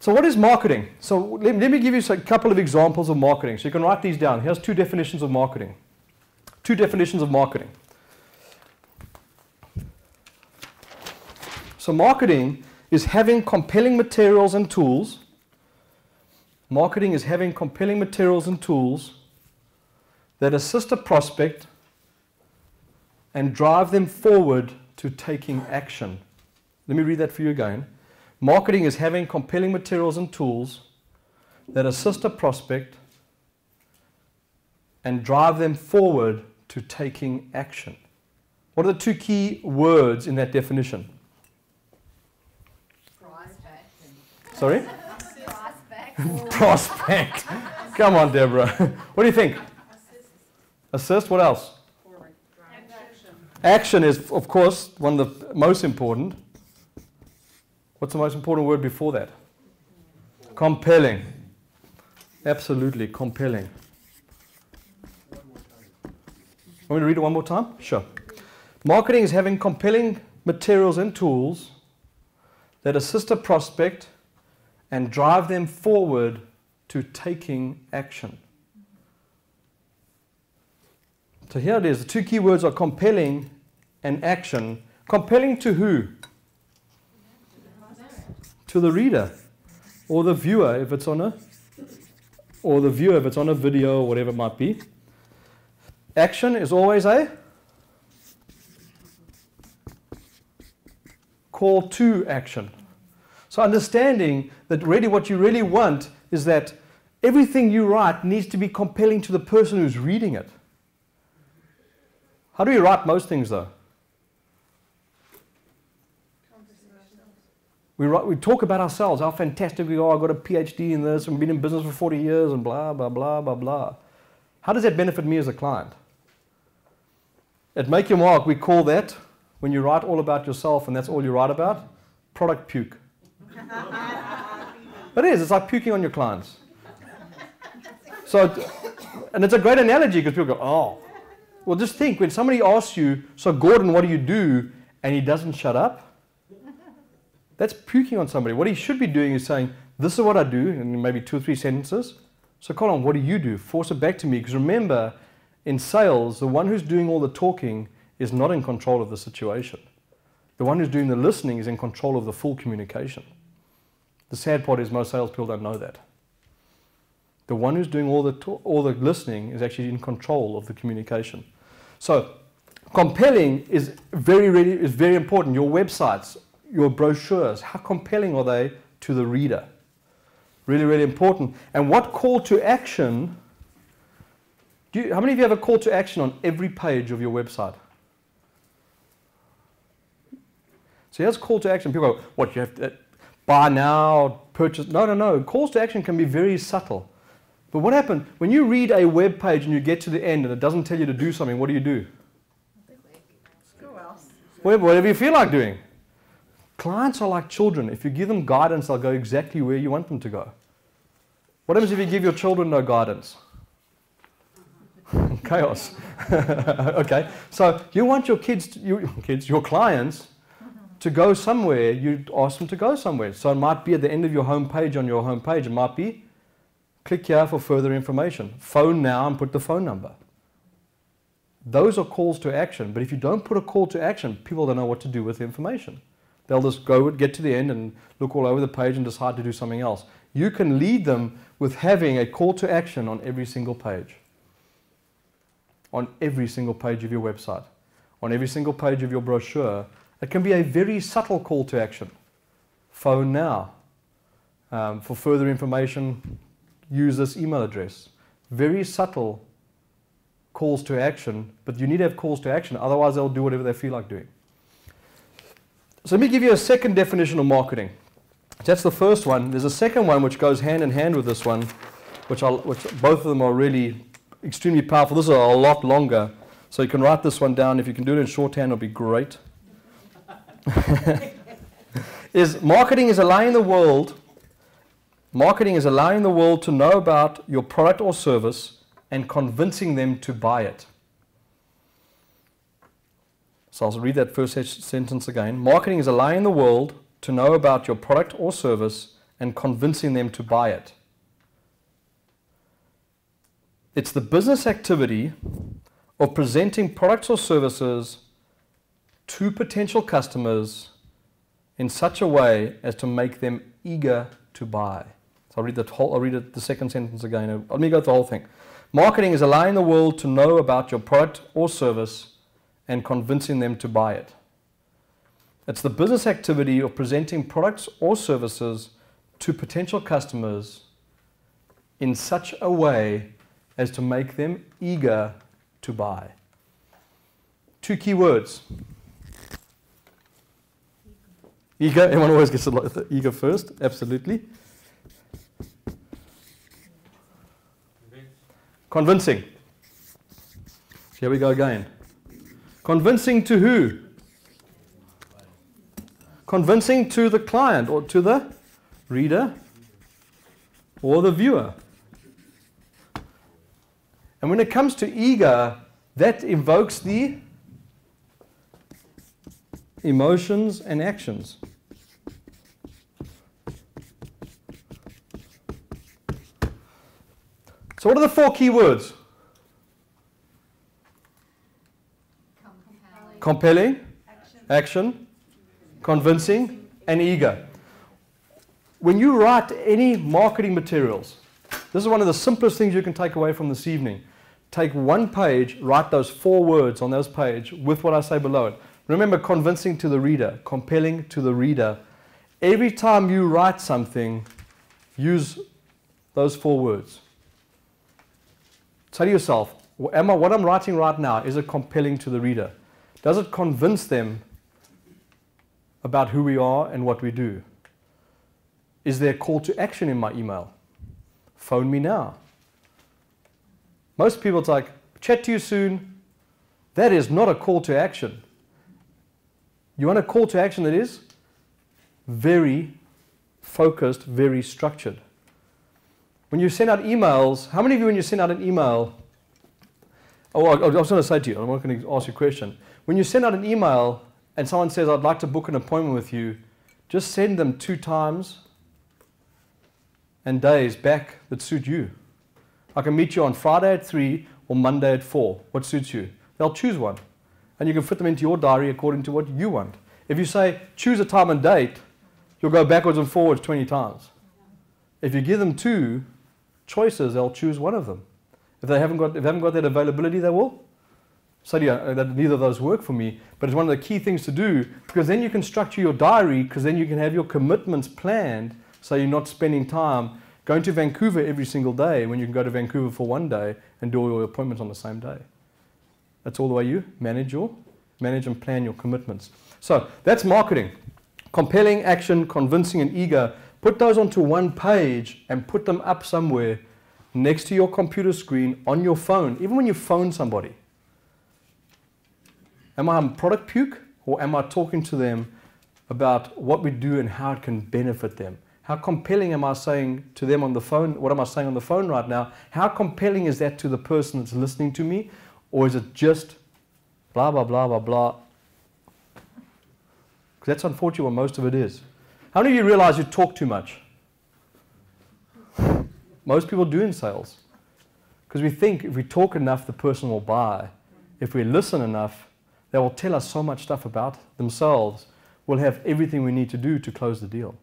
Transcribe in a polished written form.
So what is marketing? So let me give you a couple of examples of marketing. So you can write these down. Here's two definitions of marketing. Two definitions of marketing. So marketing is having compelling materials and tools. Marketing is having compelling materials and tools that assist a prospect and drive them forward to taking action. Let me read that for you again. Marketing is having compelling materials and tools that assist a prospect and drive them forward to taking action. What are the two key words in that definition? Prospect. Sorry? Prospect. Prospect. Come on, Deborah. What do you think? Assist. What else? Action is, of course, one of the most important. What's the most important word before that? Compelling. Absolutely compelling. Want me to read it one more time? Sure. Marketing is having compelling materials and tools that assist a prospect and drive them forward to taking action. So here it is. The two key words are compelling and action. Compelling to who? To the reader or the viewer if it's on a video or whatever it might be. Action is always a call to action. So understanding that really what you really want is that everything you write needs to be compelling to the person who's reading it. How do we write most things though? We talk about ourselves, how fantastic we are, I've got a PhD in this, and been in business for 40 years, and blah, blah, blah, blah, blah. How does that benefit me as a client? At Make Your Mark, we call that, when you write all about yourself and that's all you write about, product puke. It is, it's like puking on your clients. So, and it's a great analogy because people go, oh. Well, just think, when somebody asks you, so Gordon, what do you do? And he doesn't shut up. That's puking on somebody. What he should be doing is saying, this is what I do, in maybe 2 or 3 sentences. So Colin, what do you do? Force it back to me. Because remember, in sales, the one who's doing all the talking is not in control of the situation. The one who's doing the listening is in control of the full communication. The sad part is most salespeople don't know that. The one who's doing all the listening is actually in control of the communication. So compelling is very important. Your websites, your brochures, how compelling are they to the reader? Really, really important. And what call to action, how many of you have a call to action on every page of your website? So here's call to action. People go, what, you have to buy now, purchase? No. Calls to action can be very subtle. But what happens when you read a web page and you get to the end and it doesn't tell you to do something, what do? Go else. Whatever you feel like doing. Clients are like children. If you give them guidance, they'll go exactly where you want them to go. What happens if you give your children no guidance? Chaos. Okay, so you want your your clients, to go somewhere. You ask them to go somewhere. So it might be at the end of your home page on your home page. It might be, click here for further information. Phone now and put the phone number. Those are calls to action. But if you don't put a call to action, people don't know what to do with the information. They'll just go and get to the end and look all over the page and decide to do something else. You can lead them with having a call to action on every single page. On every single page of your website. On every single page of your brochure. It can be a very subtle call to action. Phone now. For further information, use this email address. Very subtle calls to action, but you need to have calls to action, otherwise they'll do whatever they feel like doing. So let me give you a second definition of marketing. That's the first one. There's a second one which goes hand in hand with this one, which both of them are really extremely powerful. This is a lot longer, so you can write this one down. If you can do it in shorthand, it'll be great. Marketing is allowing the world to know about your product or service and convincing them to buy it. So I'll read that first sentence again. Marketing is allowing the world to know about your product or service and convincing them to buy it. It's the business activity of presenting products or services to potential customers in such a way as to make them eager to buy. So I'll read the second sentence again. Let me go through the whole thing. Marketing is allowing the world to know about your product or service and convincing them to buy it. It's the business activity of presenting products or services to potential customers in such a way as to make them eager to buy. Two key words. Eager, everyone always gets the eager first, absolutely. Convincing. Here we go again. Convincing to who? Convincing to the client or to the reader or the viewer. And when it comes to eager, that invokes the emotions and actions. So what are the four key words? Compelling, action, convincing, and eager. When you write any marketing materials, this is one of the simplest things you can take away from this evening. Take one page, write those four words on those page with what I say below it. Remember, convincing to the reader, compelling to the reader. Every time you write something, use those four words. Say to yourself, what I'm writing right now, is it compelling to the reader? Does it convince them about who we are and what we do? Is there a call to action in my email? Phone me now. Most people, it's like, chat to you soon. That is not a call to action. You want a call to action that is very focused, very structured. When you send out emails, how many of you, when you send out an email, I was going to say to you, I'm not going to ask you a question. When you send out an email and someone says, I'd like to book an appointment with you, just send them 2 times and days back that suit you. I can meet you on Friday at 3 or Monday at 4. What suits you? They'll choose one. And you can fit them into your diary according to what you want. If you say, choose a time and date, you'll go backwards and forwards 20 times. If you give them 2 choices, they'll choose one of them. If they haven't got that availability, they will say, yeah, that neither of those work for me. But it's one of the key things to do, because then you can structure your diary, because then you can have your commitments planned, so you're not spending time going to Vancouver every single day when you can go to Vancouver for one day and do all your appointments on the same day. That's all the way you manage and plan your commitments. So that's marketing. Compelling, action, convincing, and eager. Put those onto one page and put them up somewhere next to your computer screen, on your phone, even when you phone somebody. Am I a product puke, or am I talking to them about what we do and how it can benefit them? How compelling am I saying to them on the phone? What am I saying on the phone right now? How compelling is that to the person that's listening to me? Or is it just blah, blah, blah, blah, blah? Because that's unfortunately what most of it is. How many of you realize you talk too much? Most people do in sales. Because we think if we talk enough, the person will buy. If we listen enough, they will tell us so much stuff about themselves. We'll have everything we need to do to close the deal.